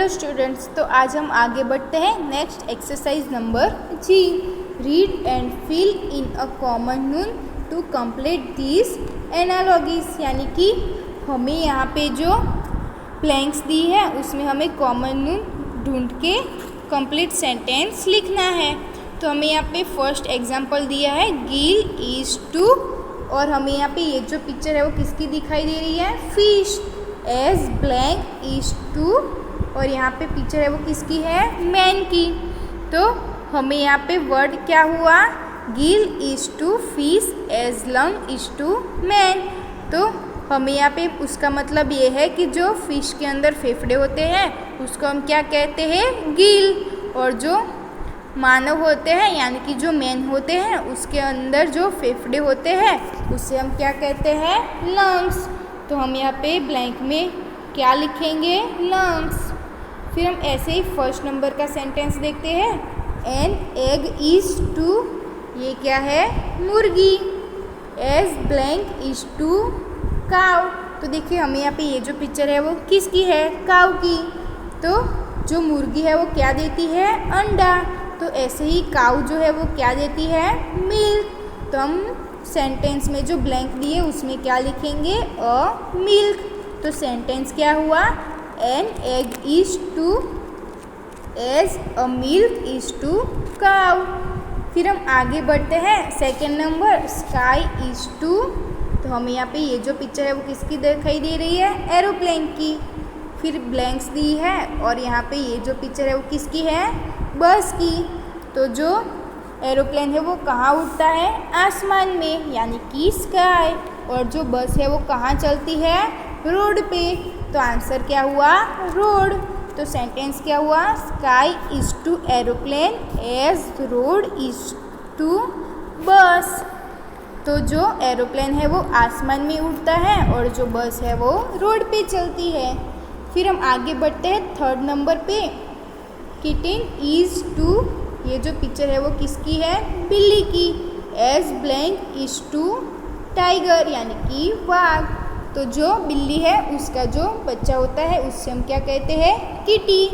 Students, तो आज हम आगे बढ़ते हैं next exercise number G. Read and fill in a common noun to complete this analogies, यानी कि हमें यहाँ पे जो ब्लैंक्स दी है उसमें हमें कॉमन नून ढूंढ के कंप्लीट सेंटेंस लिखना है। तो हमें यहाँ पे फर्स्ट एग्जांपल दिया है गिल इज टू, और हमें यहाँ पे ये जो पिक्चर है वो किसकी दिखाई दे रही है, fish. As blank is to, और यहाँ पे पिक्चर है वो किसकी है, मैन की। तो हमें यहाँ पे वर्ड क्या हुआ, gill is to fish as lung is to man. तो हमें यहाँ पे उसका मतलब ये है कि जो फिश के अंदर फेफड़े होते हैं उसको हम क्या कहते हैं, गिल, और जो मानव होते हैं यानी कि जो मैन होते हैं उसके अंदर जो फेफड़े होते हैं उसे हम क्या कहते हैं, लंग्स। तो हम यहाँ पे ब्लैंक में क्या लिखेंगे, लंग्स। फिर हम ऐसे ही फर्स्ट नंबर का सेंटेंस देखते हैं, एन एग इज टू, ये क्या है, मुर्गी। As blank is to cow. तो देखिए हमें यहाँ पे ये जो पिक्चर है वो किसकी है, काउ की। तो जो मुर्गी है वो क्या देती है, अंडा। तो ऐसे ही काउ जो है वो क्या देती है, मिल्क। तो हम सेंटेंस में जो ब्लैंक दिए उसमें क्या लिखेंगे, अ मिल्क। तो सेंटेंस क्या हुआ, an egg is to as a milk is to cow. फिर हम आगे बढ़ते हैं, second number sky is to. तो हमें यहाँ पे ये जो पिक्चर है वो किसकी दिखाई दे रही है, एरोप्लेन की। फिर ब्लैंक्स दी है और यहाँ पे ये जो पिक्चर है वो किसकी है, बस की। तो जो एरोप्लेन है वो कहाँ उड़ता है, आसमान में, यानी कि स्काई। और जो बस है वो कहाँ चलती है, रोड पे। तो आंसर क्या हुआ, रोड। तो सेंटेंस क्या हुआ, sky is to aeroplane as road is to bus. तो जो एरोप्लेन है वो आसमान में उड़ता है और जो बस है वो रोड पे चलती है। फिर हम आगे बढ़ते हैं थर्ड नंबर पे, किटन इज टू, ये जो पिक्चर है वो किसकी है, बिल्ली की। As blank is to tiger, यानी कि बाघ। तो जो बिल्ली है उसका जो बच्चा होता है उससे हम क्या कहते हैं, किटी।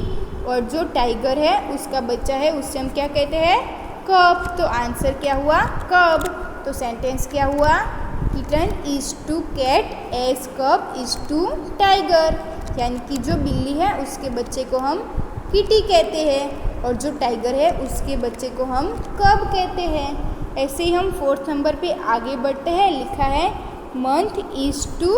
और जो टाइगर है उसका बच्चा है उससे हम क्या कहते हैं, कब। तो आंसर क्या हुआ, कब। तो सेंटेंस क्या हुआ, kitten is to cat as cub is to tiger, यानी कि जो बिल्ली है उसके बच्चे को हम किटी कहते हैं और जो टाइगर है उसके बच्चे को हम कब कहते हैं। ऐसे ही हम फोर्थ नंबर पे आगे बढ़ते हैं, लिखा है मंथ इज टू,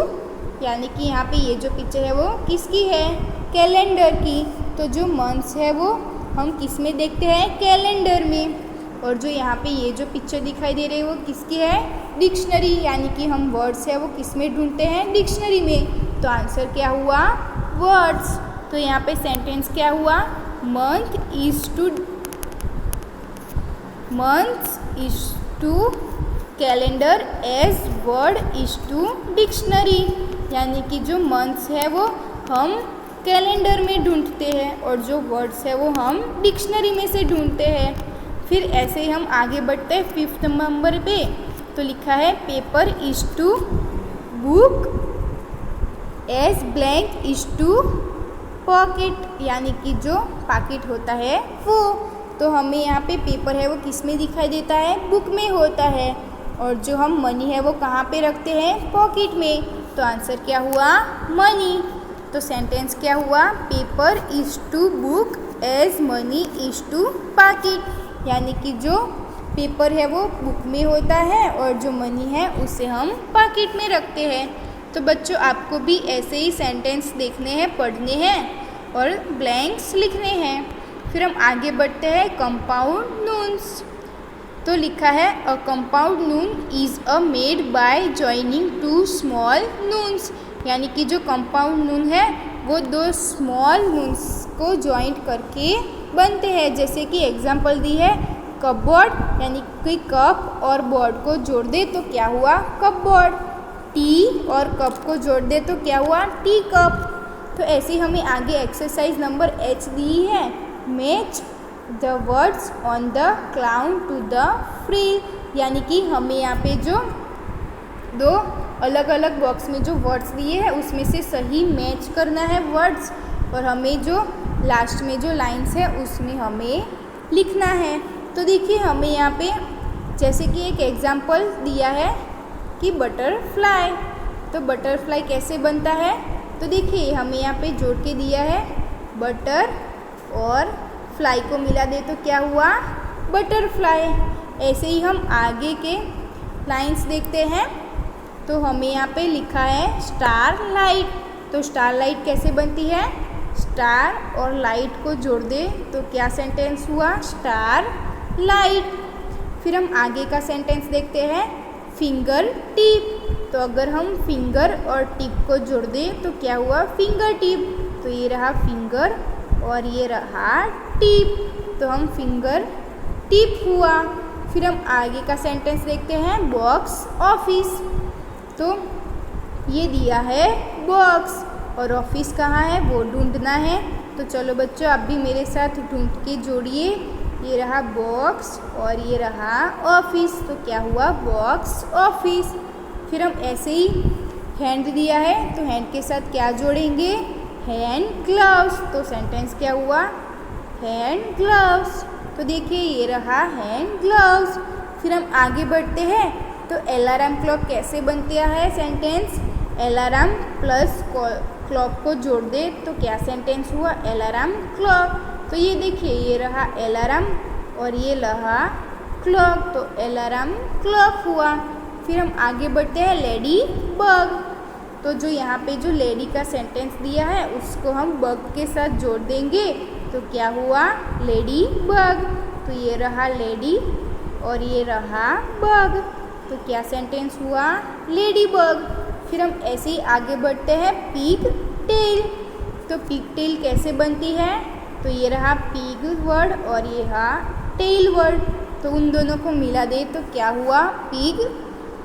यानी कि यहाँ पे ये जो पिक्चर है वो किसकी है, कैलेंडर की। तो जो मंथ्स है वो हम किस में देखते हैं, कैलेंडर में। और जो यहाँ पे ये जो पिक्चर दिखाई दे रही है वो किसकी है, डिक्शनरी, यानी कि हम वर्ड्स है वो किस में ढूंढते हैं, डिक्शनरी में। तो आंसर क्या हुआ, वर्ड्स। तो यहाँ पे सेंटेंस क्या हुआ, month is to calendar as word is to dictionary, यानी कि जो मंथ्स है वो हम कैलेंडर में ढूंढते हैं और जो वर्ड्स है वो हम डिक्शनरी में से ढूंढते हैं। फिर ऐसे ही हम आगे बढ़ते हैं फिफ्थ नंबर पे। तो लिखा है paper is to book as blank is to pocket, यानी कि जो पॉकेट होता है वो। तो हमें यहाँ पे पेपर है वो किस में दिखाई देता है, बुक में होता है। और जो हम मनी है वो कहाँ पे रखते हैं, पॉकेट में। तो आंसर क्या हुआ, मनी। तो सेंटेंस क्या हुआ, paper is to book as money is to pocket, यानी कि जो पेपर है वो बुक में होता है और जो मनी है उसे हम पॉकेट में रखते हैं। तो बच्चों आपको भी ऐसे ही सेंटेंस देखने हैं, पढ़ने हैं और ब्लैंक्स लिखने हैं। फिर हम आगे बढ़ते हैं कंपाउंड नून्स। तो लिखा है a compound Noon is a made by joining two small Nunes, यानी कि जो कंपाउंड नून है वो दो स्मॉल नून्स को जॉइंट करके बनते हैं। जैसे कि एग्जांपल दी है कपबोर्ड, यानी कि कप और बोर्ड को जोड़ दे तो क्या हुआ, कपबोर्ड। टी और कप को जोड़ दे तो क्या हुआ, टी कप। तो ऐसे ही हमें आगे एक्सरसाइज नंबर एच दी है, match the words on the clown to the frill, यानी कि हमें यहाँ पे जो दो अलग अलग बॉक्स में जो वर्ड्स दिए हैं उसमें से सही मैच करना है वर्ड्स, और हमें जो लास्ट में जो लाइन्स है उसमें हमें लिखना है। तो देखिए हमें यहाँ पे जैसे कि एक एग्जाम्पल दिया है कि बटरफ्लाई। तो बटरफ्लाई कैसे बनता है, तो देखिए हमें यहाँ पे जोड़ के दिया है बटर और फ्लाई को मिला दे तो क्या हुआ, बटरफ्लाई। ऐसे ही हम आगे के लाइंस देखते हैं। तो हमें यहाँ पे लिखा है स्टार लाइट। तो स्टार लाइट कैसे बनती है, स्टार और लाइट को जोड़ दे तो क्या सेंटेंस हुआ, स्टार लाइट। फिर हम आगे का सेंटेंस देखते हैं फिंगर टिप। तो अगर हम फिंगर और टिप को जोड़ दें तो क्या हुआ, फिंगर टिप। तो ये रहा फिंगर और ये रहा टिप, तो हम फिंगर टिप हुआ। फिर हम आगे का सेंटेंस देखते हैं बॉक्स ऑफिस। तो ये दिया है बॉक्स और ऑफिस कहाँ है वो ढूंढना है। तो चलो बच्चों आप भी मेरे साथ ढूंढ के जोड़िए। ये रहा बॉक्स और ये रहा ऑफिस, तो क्या हुआ, बॉक्स ऑफिस। फिर हम ऐसे ही हैंड दिया है तो हैंड के साथ क्या जोड़ेंगे, हैंड ग्लव्स। तो सेंटेंस क्या हुआ, हैंड ग्लव्स। तो देखिए ये रहा हैंड ग्लव्स। फिर हम आगे बढ़ते हैं। तो अलार्म क्लॉक कैसे बनता है सेंटेंस, अलार्म प्लस क्लॉक को जोड़ दे तो क्या सेंटेंस हुआ, अलार्म क्लॉक। तो ये देखिए ये रहा अलार्म और ये रहा क्लॉक, तो अलार्म क्लॉक हुआ। फिर हम आगे बढ़ते हैं लेडी बग। तो जो यहाँ पे जो लेडी का सेंटेंस दिया है उसको हम बग के साथ जोड़ देंगे तो क्या हुआ, लेडी बग। तो ये रहा लेडी और ये रहा बग, तो क्या सेंटेंस हुआ, लेडी बग। फिर हम ऐसे ही आगे बढ़ते हैं पिग टेल। तो पिग टेल कैसे बनती है, तो ये रहा पिग वर्ड और ये रहा टेल वर्ड, तो उन दोनों को मिला दे तो क्या हुआ, पिग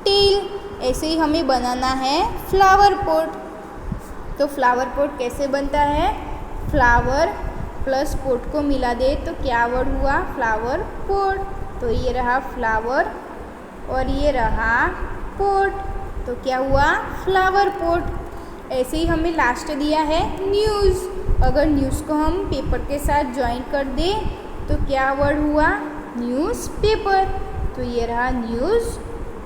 टेल। ऐसे ही हमें बनाना है फ्लावर पॉट। तो फ्लावर पॉट कैसे बनता है, फ्लावर प्लस पॉट को मिला दे तो क्या वर्ड हुआ, फ्लावर पॉट। तो ये रहा फ्लावर और ये रहा पॉट, तो क्या हुआ, फ्लावर पॉट। ऐसे ही हमें लास्ट दिया है न्यूज़। अगर न्यूज़ को हम पेपर के साथ ज्वाइन कर दें तो क्या वर्ड हुआ, न्यूज़ पेपर। तो ये रहा न्यूज़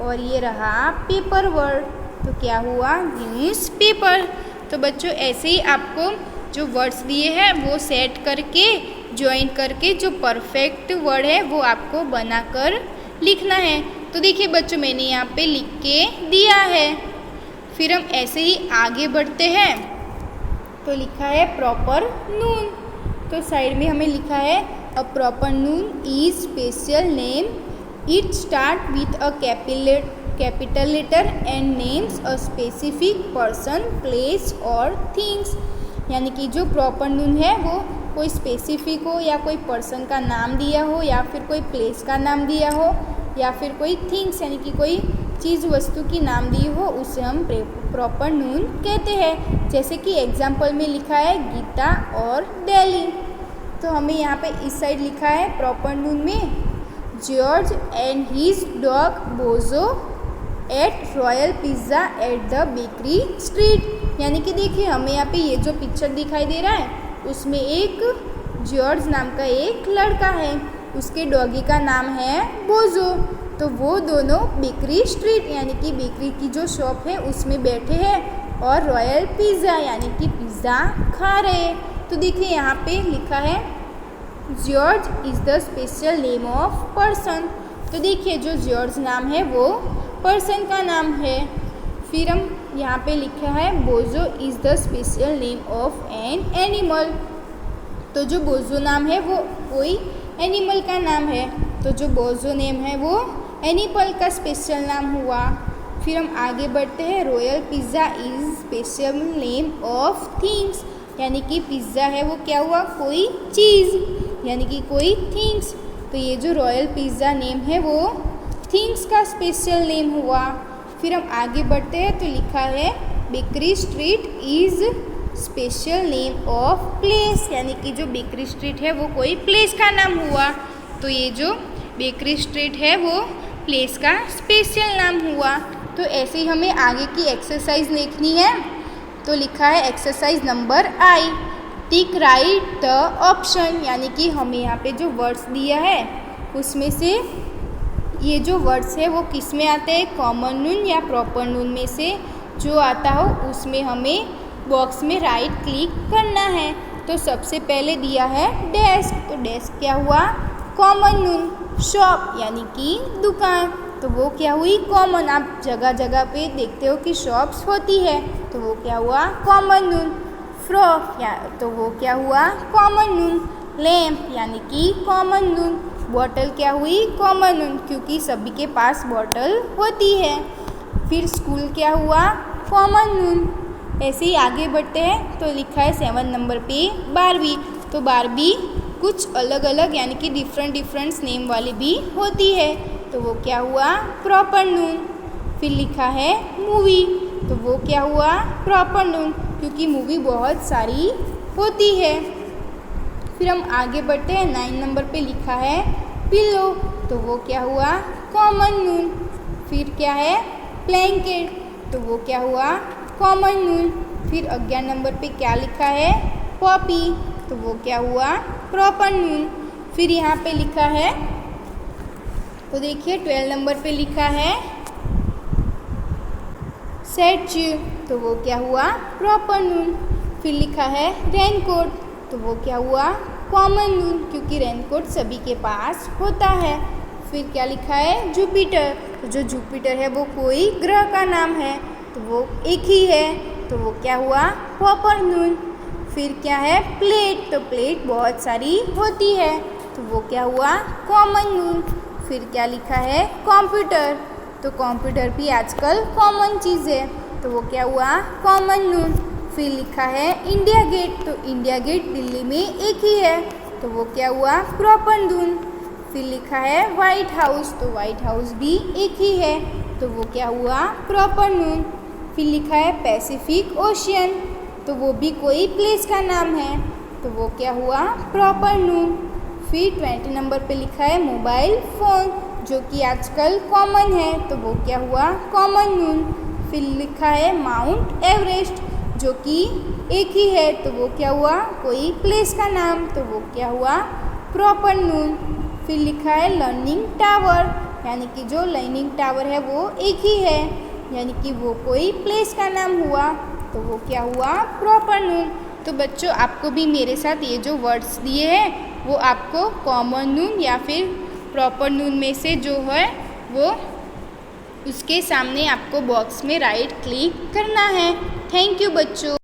और ये रहा पेपर वर्ड, तो क्या हुआ, न्यूज़ पेपर। तो बच्चों ऐसे ही आपको जो वर्ड्स दिए हैं वो सेट करके ज्वाइन करके जो परफेक्ट वर्ड है वो आपको बनाकर लिखना है। तो देखिए बच्चों मैंने यहाँ पे लिख के दिया है। फिर हम ऐसे ही आगे बढ़ते हैं। तो लिखा है प्रॉपर नून। तो साइड में हमें लिखा है a proper noun is special name, it start with a capital letter and names a specific person, place और थिंग्स। यानी कि जो प्रॉपर नून है वो कोई स्पेसिफिक हो या कोई पर्सन का नाम दिया हो या फिर कोई प्लेस का नाम दिया हो या फिर कोई थिंग्स यानी कि कोई चीज़ वस्तु की नाम दी हो, उसे हम प्रॉपर नून कहते हैं। जैसे कि एग्जाम्पल में लिखा है गीता और दिल्ली। तो हमें यहाँ पे इस साइड लिखा है प्रॉपर नून में George and his dog Bozo at Royal Pizza at the Bakery Street. यानी कि देखिए हमें यहाँ पे ये जो पिक्चर दिखाई दे रहा है उसमें एक जॉर्ज नाम का एक लड़का है, उसके डॉगी का नाम है बोजो। तो वो दोनों बेकरी स्ट्रीट यानी कि बेकरी की जो शॉप है उसमें बैठे हैं और रॉयल पिज़्ज़ा यानी कि पिज़्ज़ा खा रहे हैं। तो देखिए यहाँ पे लिखा है George is the special name of person. तो देखिए जो जॉर्ज नाम है वो पर्सन का नाम है। फिर हम यहाँ पे लिखा है बोजो is the special name of an animal. तो जो बोजो नाम है वो कोई एनिमल का नाम है, तो जो बोजो नेम है वो एनिमल का स्पेशल नाम हुआ। फिर हम आगे बढ़ते हैं royal pizza is special name of things. यानी कि पिज़्ज़ा है वो क्या हुआ, कोई चीज़ यानी कि कोई थिंग्स। तो ये जो रॉयल पिज़्ज़ा नेम है वो थिंग्स का स्पेशल नेम हुआ। फिर हम आगे बढ़ते हैं तो लिखा है bakery street is special name of place. यानी कि जो बेकरी स्ट्रीट है वो कोई प्लेस का नाम हुआ। तो ये जो बेकरी स्ट्रीट है वो प्लेस का स्पेशल नाम हुआ। तो ऐसे ही हमें आगे की एक्सरसाइज लिखनी है। तो लिखा है exercise number I, tick right the option, यानी कि हमें यहाँ पे जो वर्ड्स दिया है उसमें से ये जो वर्ड्स है वो किस में आते हैं, कॉमन नून या प्रॉपर नून में से जो आता हो उसमें हमें बॉक्स में राइट क्लिक करना है। तो सबसे पहले दिया है डेस्क, तो डेस्क क्या हुआ, कॉमन नून। शॉप यानी कि दुकान, तो वो क्या हुई, कॉमन। आप जगह जगह पे देखते हो कि शॉप्स होती है, तो वो क्या हुआ, कॉमन नून। फ्रॉक या तो वो क्या हुआ, कॉमन नून। लैम्प यानी कि कॉमन नून। बॉटल क्या हुई, कॉमन नून, क्योंकि सभी के पास बॉटल होती है। फिर स्कूल क्या हुआ, कॉमन नून। ऐसे ही आगे बढ़ते हैं तो लिखा है 7 नंबर पे बारबी, तो बारबी कुछ अलग अलग यानी कि डिफरेंट नेम वाली भी होती है, तो वो क्या हुआ, प्रॉपर नून। फिर लिखा है मूवी, तो वो क्या हुआ, प्रॉपर नून, क्योंकि मूवी बहुत सारी होती है। फिर हम आगे बढ़ते हैं 9 नंबर पे लिखा है पिलो, तो वो क्या हुआ, कॉमन नून। फिर क्या है ब्लैंकेट, तो वो क्या हुआ, कॉमन नून। फिर 11 नंबर पे क्या लिखा है, पॉपी, तो वो क्या हुआ, प्रॉपर नून। फिर यहाँ पे लिखा है, तो देखिए 12 नंबर पे लिखा है स्टैच्यू, तो वो क्या हुआ, प्रॉपर नून। फिर लिखा है रेनकोट, तो वो क्या हुआ, कॉमन नून, क्योंकि रेनकोट सभी के पास होता है। फिर क्या लिखा है जुपिटर, तो जो जुपिटर है वो कोई ग्रह का नाम है, तो वो एक ही है, तो वो क्या हुआ, प्रॉपर नून। फिर क्या है प्लेट, तो प्लेट बहुत सारी होती है, तो वो क्या हुआ, कॉमन नून। फिर क्या लिखा है कंप्यूटर, तो कंप्यूटर भी आजकल कॉमन चीज़ है, तो वो क्या हुआ, कॉमन नून। फिर लिखा है इंडिया गेट, तो इंडिया गेट दिल्ली में एक ही है, तो वो क्या हुआ, प्रॉपर नून। फिर लिखा है वाइट हाउस, तो वाइट हाउस भी एक ही है, तो वो क्या हुआ, प्रॉपर नून। फिर लिखा है पैसिफिक ओशियन, तो वो भी कोई प्लेस का नाम है, तो वो क्या हुआ, प्रॉपर नून। फिर 20 नंबर पे लिखा है मोबाइल फ़ोन, जो कि आजकल कॉमन है, तो वो क्या हुआ, कॉमन नून। फिर लिखा है माउंट एवरेस्ट, जो कि एक ही है, तो वो क्या हुआ, कोई प्लेस का नाम, तो वो क्या हुआ, प्रॉपर नून। फिर लिखा है लर्निंग टावर, यानी कि जो लर्निंग टावर है वो एक ही है, यानी कि वो कोई प्लेस का नाम हुआ, तो वो क्या हुआ, प्रॉपर नून। तो बच्चों आपको भी मेरे साथ ये जो वर्ड्स दिए हैं वो आपको कॉमन नून या फिर प्रॉपर नून में से जो है वो उसके सामने आपको बॉक्स में राइट क्लिक करना है। थैंक यू बच्चों।